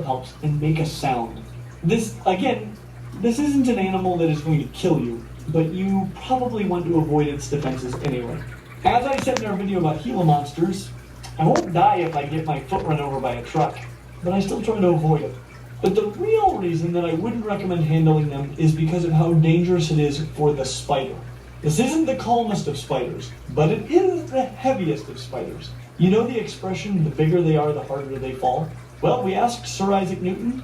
helps and make a sound. This isn't an animal that is going to kill you, but you probably want to avoid its defenses anyway. As I said in our video about Gila monsters, I won't die if I get my foot run over by a truck, but I still try to avoid it. But the real reason that I wouldn't recommend handling them is because of how dangerous it is for the spider. This isn't the calmest of spiders, but it is the heaviest of spiders. You know the expression, the bigger they are, the harder they fall? Well, we asked Sir Isaac Newton.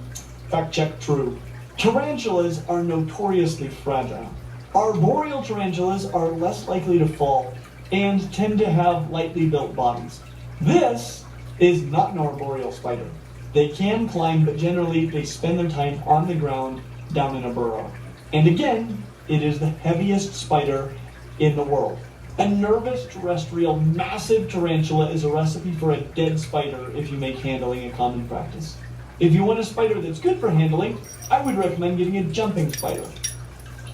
Fact check true. Tarantulas are notoriously fragile. Arboreal tarantulas are less likely to fall and tend to have lightly built bodies. This is not an arboreal spider. They can climb, but generally they spend their time on the ground down in a burrow. And again, it is the heaviest spider in the world. A nervous terrestrial massive tarantula is a recipe for a dead spider if you make handling a common practice. If you want a spider that's good for handling, I would recommend getting a jumping spider.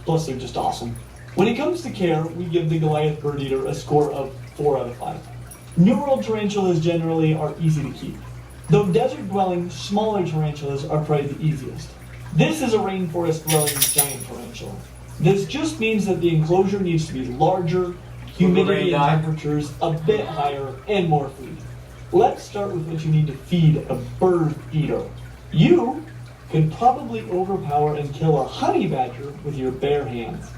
Plus, they're just awesome. When it comes to care, we give the Goliath bird eater a score of 4 out of 5. New World tarantulas generally are easy to keep, though desert-dwelling, smaller tarantulas are probably the easiest. This is a rainforest-dwelling giant tarantula. This just means that the enclosure needs to be larger, humidity and temperatures a bit higher, and more food. Let's start with what you need to feed a bird eater. You could probably overpower and kill a honey badger with your bare hands.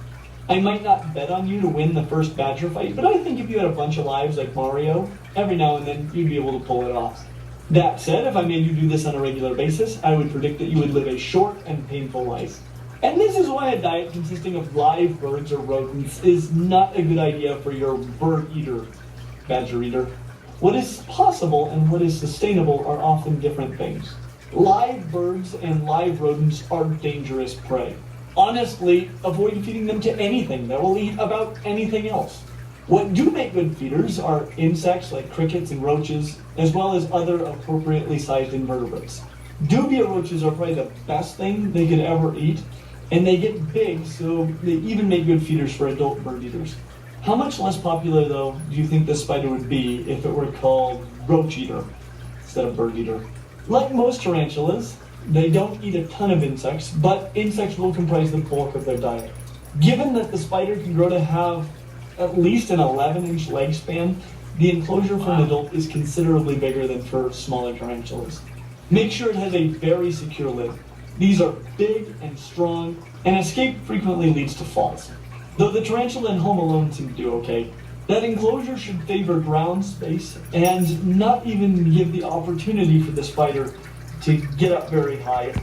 I might not bet on you to win the first badger fight, but I think if you had a bunch of lives like Mario, every now and then you'd be able to pull it off. That said, if I made you do this on a regular basis, I would predict that you would live a short and painful life. And this is why a diet consisting of live birds or rodents is not a good idea for your bird eater, badger eater. What is possible and what is sustainable are often different things. Live birds and live rodents are dangerous prey. Honestly, avoid feeding them to anything that will eat about anything else. What do make good feeders are insects like crickets and roaches, as well as other appropriately sized invertebrates. Dubia roaches are probably the best thing they could ever eat, and they get big, so they even make good feeders for adult bird eaters. How much less popular, though, do you think this spider would be if it were called roach eater instead of bird eater? Like most tarantulas, they don't eat a ton of insects, but insects will comprise the bulk of their diet. Given that the spider can grow to have at least an 11-inch leg span, the enclosure for an adult is considerably bigger than for smaller tarantulas. Make sure it has a very secure lid. These are big and strong, and escape frequently leads to falls. Though the tarantula in Home Alone seem to do okay, that enclosure should favor ground space and not even give the opportunity for the spider to get up very high